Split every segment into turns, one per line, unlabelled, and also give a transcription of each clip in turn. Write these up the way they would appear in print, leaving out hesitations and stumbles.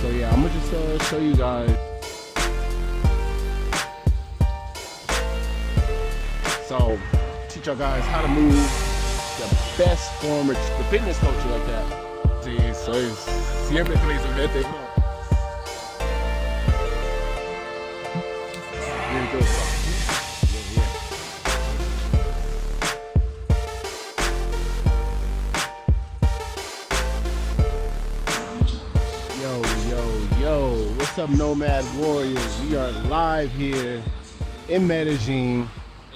So yeah, I'm gonna just show you guys. So teach y'all guys how to move the best form of the fitness culture like that. Sí, soy siempre felizmente. Really good stuff. Yo, what's up, Nomad Warriors? We are live here in Medellín.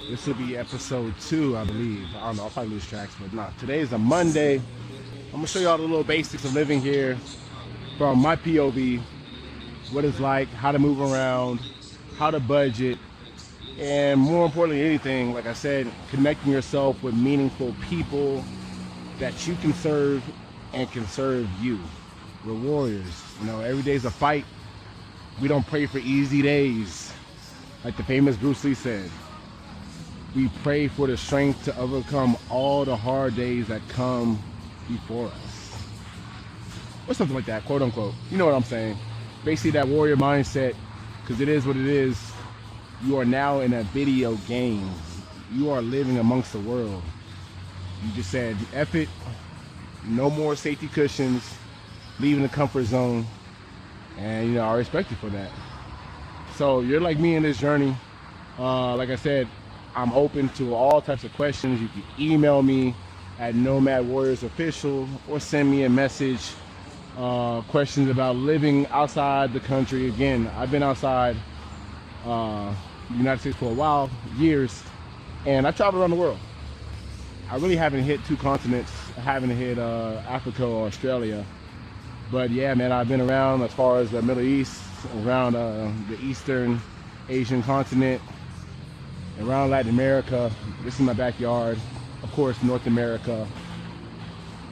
This will be episode 2, I believe. I don't know, I'll probably lose tracks, but nah. Today is a Monday. I'm gonna show you all the little basics of living here from my POV, what it's like, how to move around, how to budget, and more importantly than anything, like I said, connecting yourself with meaningful people that you can serve and can serve you. We're warriors. You know, every day's a fight. We don't pray for easy days. Like the famous Bruce Lee said, we pray for the strength to overcome all the hard days that come before us. Or something like that, quote unquote. You know what I'm saying? Basically that warrior mindset, because it is what it is. You are now in a video game. You are living amongst the world. You just said, F it, no more safety cushions, leaving the comfort zone, and you know, I respect you for that. So you're like me in this journey. Like I said, I'm open to all types of questions. You can email me at Nomad Warriors Official or send me a message, questions about living outside the country. Again, I've been outside the United States for a while, years, and I traveled around the world. I really haven't hit 2 continents. I haven't hit Africa or Australia. But yeah, man, I've been around as far as the Middle East, around the Eastern Asian continent, around Latin America. This is my backyard. Of course, North America.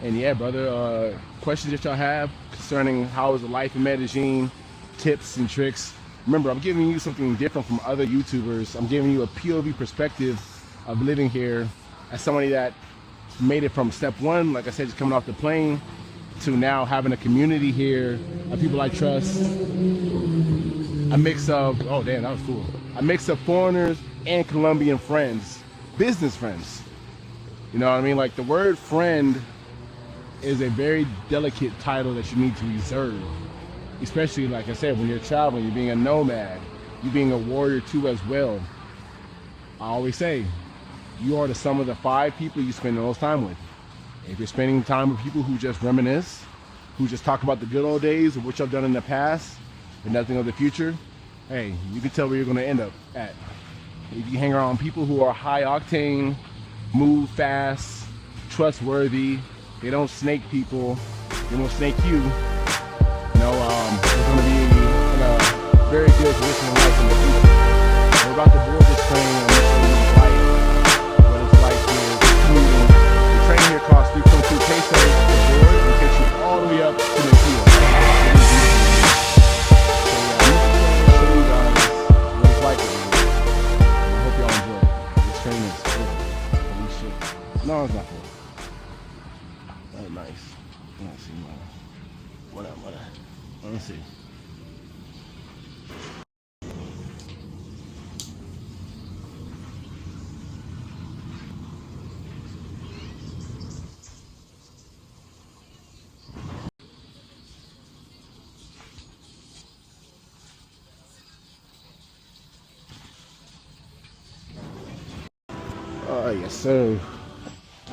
And yeah, brother, questions that y'all have concerning how is the life in Medellin, tips and tricks. Remember, I'm giving you something different from other YouTubers. I'm giving you a POV perspective of living here as somebody that made it from step 1, like I said, just coming off the plane, to now having a community here of people I trust. A mix of, oh damn, that was cool. A mix of foreigners and Colombian friends, business friends. You know what I mean? Like the word friend is a very delicate title that you need to reserve. Especially, like I said, when you're traveling, you're being a nomad, you're being a warrior too as well. I always say, you are the sum of the 5 people you spend the most time with. If you're spending time with people who just reminisce, who just talk about the good old days of what you've done in the past and nothing of the future, hey, you can tell where you're gonna end up at. If you hang around people who are high octane, move fast, trustworthy, they don't snake people, they won't snake you, you're gonna be in a very good position in life in the future. We're about to board this train. I'm gonna show you what it's like here. The train here costs 3.2 pesos to board and takes you all the way up to the field. So yeah, I'm gonna show you guys what it's like over here. And I hope y'all enjoy it. This train is cool. Holy shit. No, it's not cool. That's nice. Let's see, man. What up? Let me see. Yes, sir.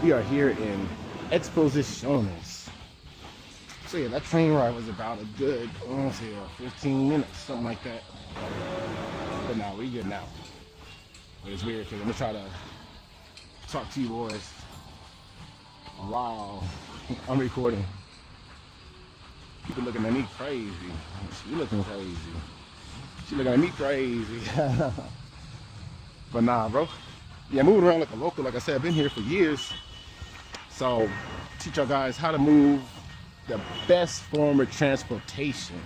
We are here in Exposiciones. So yeah, that train ride was about a good, I want to say 15 minutes, something like that. But now we good now. But it's weird because I'm gonna try to talk to you boys while I'm recording. People looking at me crazy. She looking crazy. She looking at me crazy. But nah, bro. Yeah, moving around like a local. Like I said, I've been here for years. So teach y'all guys how to move. The best form of transportation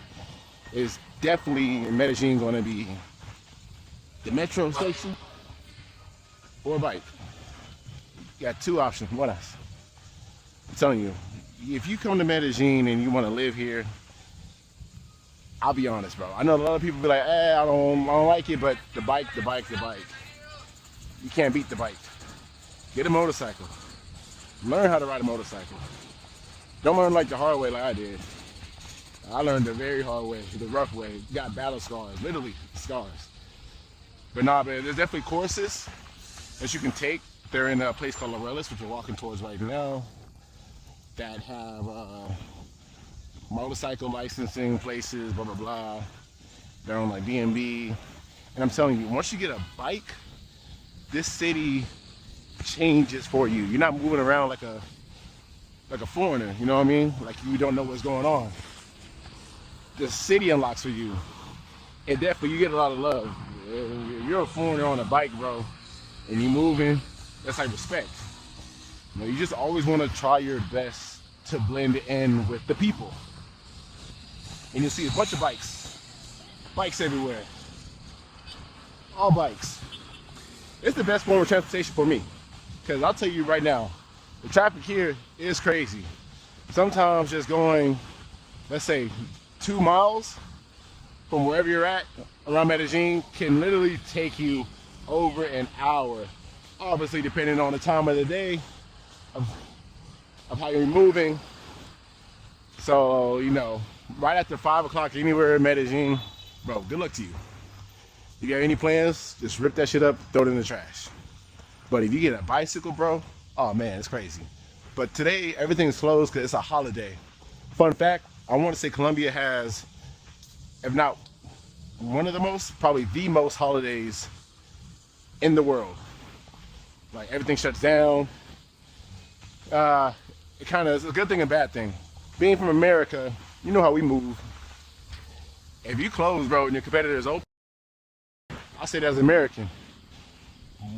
is definitely in Medellin going to be the metro station or a bike. You got 2 options. What else? I'm telling you, if you come to Medellin and you want to live here, I'll be honest, bro. I know a lot of people be like, I don't like it, but the bike. You can't beat the bike. Get a motorcycle. Learn how to ride a motorcycle. Don't learn like the hard way like I did. I learned the very hard way, the rough way. Got battle scars, literally scars. But nah, man, there's definitely courses that you can take. They're in a place called Laurelis, which we're walking towards right now, that have motorcycle licensing places, blah, blah, blah. They're on like DMV. And I'm telling you, once you get a bike, this city changes for you. You're not moving around like a foreigner, you know what I mean? Like you don't know what's going on. The city unlocks for you. And definitely you get a lot of love. If you're a foreigner on a bike, bro, and you're moving, that's like respect. You know, you just always want to try your best to blend in with the people. And you'll see a bunch of bikes everywhere. All bikes. It's the best form of transportation for me. Because I'll tell you right now, the traffic here is crazy. Sometimes just going, let's say, 2 miles from wherever you're at around Medellín can literally take you over an hour. Obviously, depending on the time of the day of how you're moving. So, you know, right after 5 o'clock anywhere in Medellín, bro, good luck to you. You got any plans, just rip that shit up, throw it in the trash. But if you get a bicycle, bro, oh man, it's crazy. But today, everything's closed because it's a holiday. Fun fact, I want to say Colombia has, if not one of the most, probably the most holidays in the world. Like everything shuts down. It kind of is a good thing and bad thing. Being from America, you know how we move. If you close, bro, and your competitor is open, I say that as an American,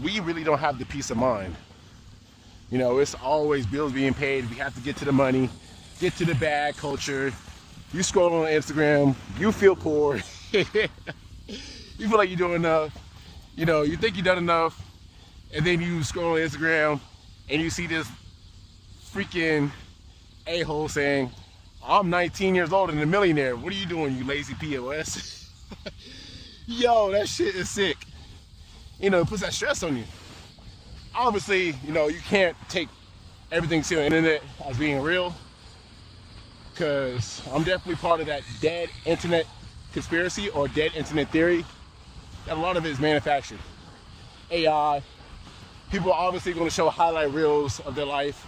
we really don't have the peace of mind. You know, it's always bills being paid. We have to get to the money, get to the bag culture. You scroll on Instagram, you feel poor. You feel like you're doing enough. You know, you think you've done enough, and then you scroll on Instagram and you see this freaking a-hole saying, I'm 19 years old and a millionaire. What are you doing, you lazy POS? Yo, that shit is sick. You know, it puts that stress on you. Obviously, you know, you can't take everything to the internet as being real, because I'm definitely part of that dead internet conspiracy or dead internet theory. And a lot of it is manufactured. AI. People are obviously going to show highlight reels of their life.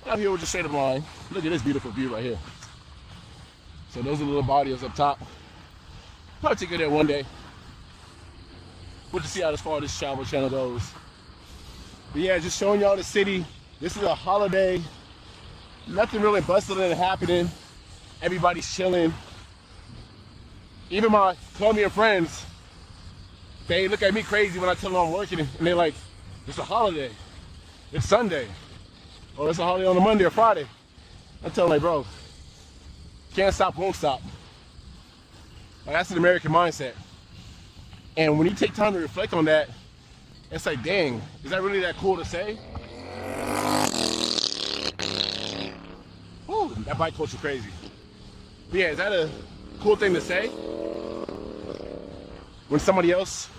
I'm here with just straight up line. Look at this beautiful view right here. So those are the little bodies up top. Probably take it there one day. We'll just see how far this travel channel goes. But yeah, just showing y'all the city. This is a holiday. Nothing really bustling and happening. Everybody's chilling. Even my Colombian friends, they look at me crazy when I tell them I'm working, and they're like, it's a holiday. It's Sunday. Or it's a holiday on a Monday or Friday. I tell them, like, bro, can't stop, won't stop. Like, that's an American mindset. And when you take time to reflect on that, it's like, dang, is that really that cool to say? Whew, that bike culture crazy. But yeah, is that a cool thing to say? When somebody else,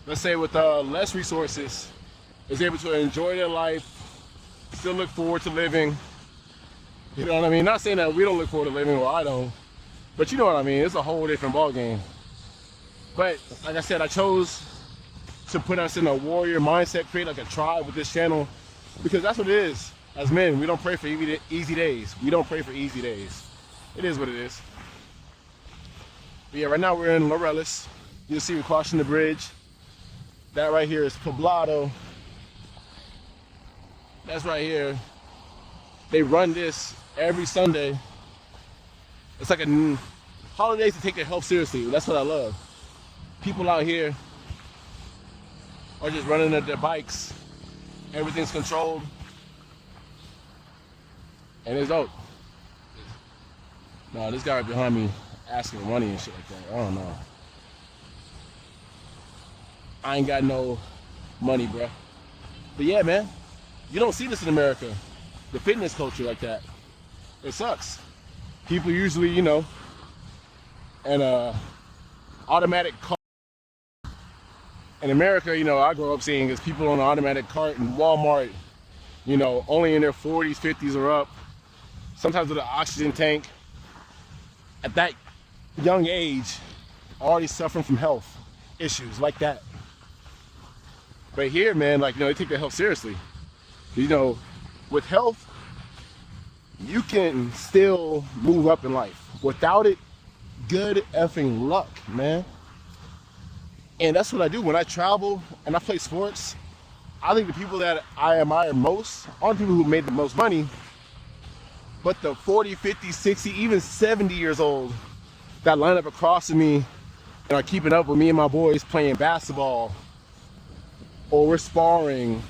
let's say with less resources, is able to enjoy their life, still look forward to living. You know what I mean? Not saying that we don't look forward to living, or I don't, but you know what I mean. It's a whole different ball game. But like I said, I chose to put us in a warrior mindset, create like a tribe with this channel, because that's what it is. As men, we don't pray for easy days. We don't pray for easy days. It is what it is. But yeah, right now we're in Laurelis. You'll see we're crossing the bridge. That right here is Poblado. That's right here. They run this every Sunday. It's like a holidays to take their health seriously. That's what I love. People out here are just running at their bikes. Everything's controlled. And it's dope. No, this guy right behind me asking for money and shit like that. I don't know. I ain't got no money, bruh. But yeah, man, you don't see this in America. The fitness culture like that. It sucks. People usually, you know, and automatic cart. In America, you know, I grew up seeing is people on an automatic cart in Walmart, you know, only in their 40s, 50s or up, sometimes with an oxygen tank. At that young age, already suffering from health issues like that. But here, man, like, you know, they take their health seriously. You know, with health, you can still move up in life. Without it, good effing luck, man. And that's what I do when I travel and I play sports. I think the people that I admire most aren't people who made the most money, but the 40, 50, 60, even 70 years old that line up across from me and are keeping up with me and my boys playing basketball, or we're sparring,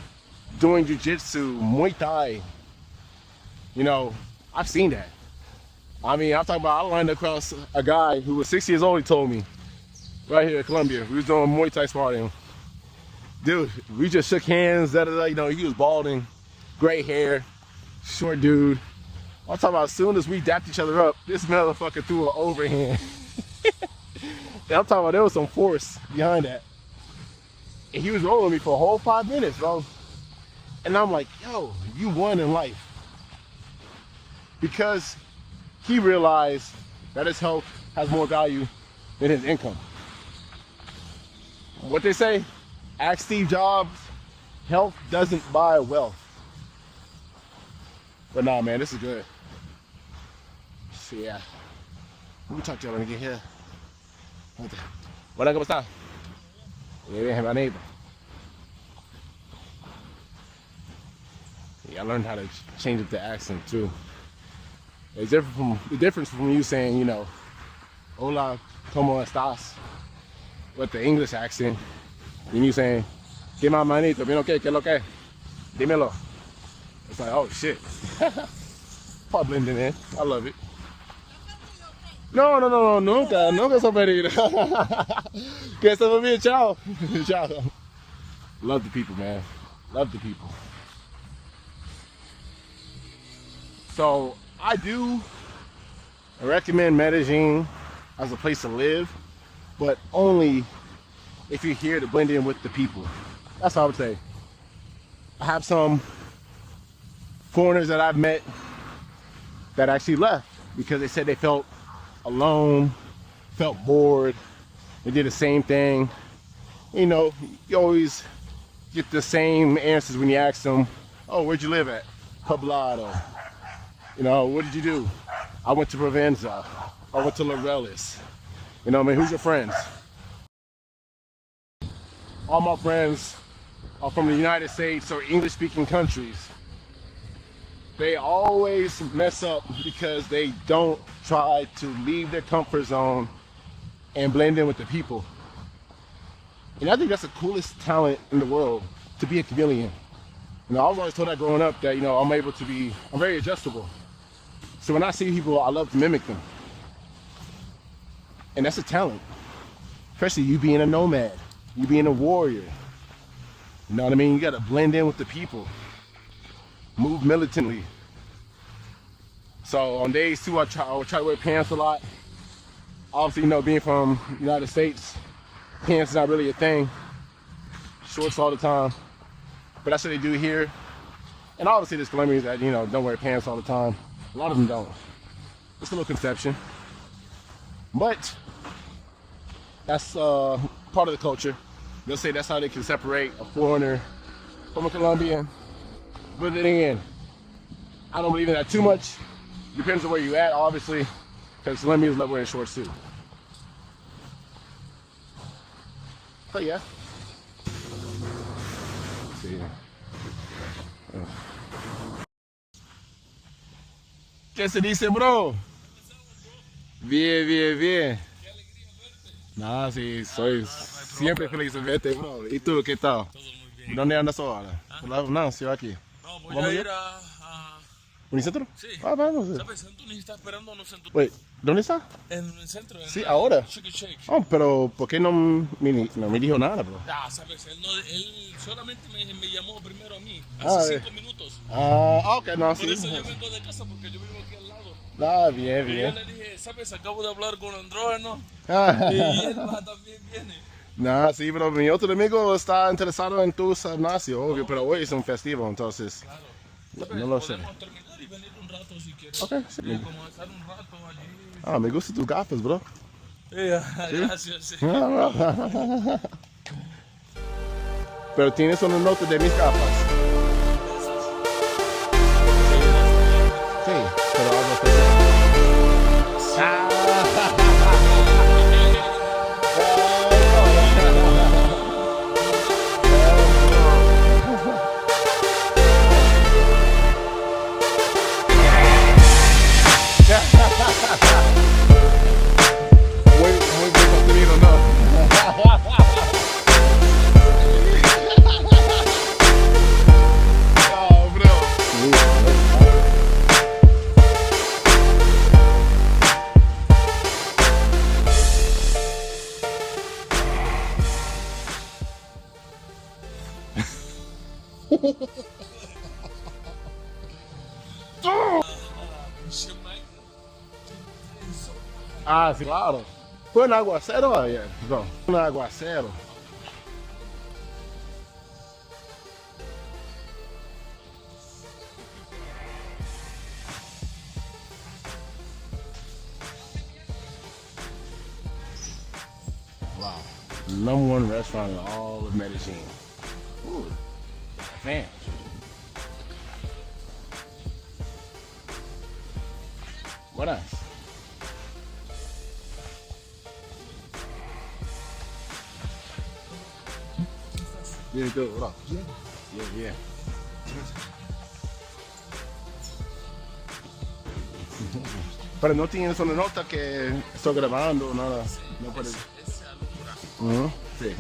doing jiu-jitsu, Muay Thai. You know, I've seen that. I mean, I'm talking about I lined across a guy who was 6 years old, he told me, right here in Colombia. We was doing Muay Thai sparring. Dude, we just shook hands, you know, he was balding, gray hair, short dude. I'm talking about as soon as we dapped each other up, this motherfucker threw an overhand. And I'm talking about there was some force behind that. And he was rolling me for a whole 5 minutes, bro. And I'm like, yo, you won in life. Because he realized that his health has more value than his income. What they say, ask Steve Jobs, health doesn't buy wealth. But nah, man, this is good. So yeah, let me talk to y'all when I get here. Hola, ¿cómo está? Bien, hermanito. Yeah, I learned how to change up the accent too. It's different from the difference from you saying, you know, hola, ¿cómo estás? With the English accent, and you saying, ¿qué más, manito? ¿Bien okay? ¿Qué es lo que? Dímelo. It's like, oh shit. Part blending in. I love it. No, nunca soy perdido. Que se me bien, ciao. Ciao. Love the people, man. Love the people. So I do recommend Medellín as a place to live, but only if you're here to blend in with the people. That's what I would say. I have some foreigners that I've met that actually left because they said they felt alone, felt bored, they did the same thing. You know, you always get the same answers when you ask them, oh, where'd you live at? Poblado. You know, what did you do? I went to Provenza. I went to Laureles. You know what I mean? Who's your friends? All my friends are from the United States or English-speaking countries. They always mess up because they don't try to leave their comfort zone and blend in with the people. And I think that's the coolest talent in the world, to be a chameleon. You know, I was always told that growing up that, you know, I'm very adjustable. So when I see people, I love to mimic them. And that's a talent. Especially you being a nomad, you being a warrior. You know what I mean? You gotta blend in with the people. Move militantly. So on days too, I try to wear pants a lot. Obviously, you know, being from the United States, pants is not really a thing. Shorts all the time. But that's what they do here. And obviously there's Colombians that, you know, don't wear pants all the time. A lot of them don't. It's a little conception. But that's part of the culture. They'll say that's how they can separate a foreigner from a Colombian. But then again, I don't believe in that too much. Depends on where you're at, obviously, because Colombians love wearing shorts too. But yeah. Let's see. ¿Qué se dice, bro? Bien, bien, bien. Nada, sí, soy siempre feliz de verte, bro. ¿Y tú qué tal?
Todo muy bien.
¿Dónde andas ahora? No, sí, aquí.
No, voy
¿Vamos
a
a
ir
ir?
a...
¿Unicentro?
Sí.
Ah, vamos.
¿Sabes? Anthony está esperándonos en tu...
Wait, ¿dónde está?
En el centro. En
Sí,
el
ahora.
Shake Shake.
Oh, pero ¿por qué no me dijo nada, bro?
Ah, sabes, él solamente me llamó primero a mí,
Ah,
hace 5 minutos.
Ah, ok, no,
Por
sí.
eso yo vengo de casa, porque yo vivo aquí al lado.
Ah, bien,
Y yo
bien.
le dije, ¿sabes? Acabo de hablar con Andrógeno
Ah,
y él también viene.
nah, sí, pero mi otro amigo está interesado en tu gimnasio, obvio, pero hoy es un festivo, entonces
Claro.
no,
¿Sabes?
no lo sé.
Podemos terminar y venir un rato si quieres.
Ok, sí.
Y como estar un rato allí.
Ah, me gustan tus gafas, bro. ¿Sí?
Gracias, sí.
Pero tienes una nota de mis gafas. Sí, pero algo especial. Muy bien construido, ¿no? Oh, bro. Ah, sí, claro. Fue un aguacero ayer. No, un aguacero. Wow. #1 restaurant in all of Medellín. Ooh, man. Buenas. Bien, good. What up? Yeah, yeah. Pero no tienes una nota que estoy grabando, nada. No puedes.
Esa locura.
Ujú, sí.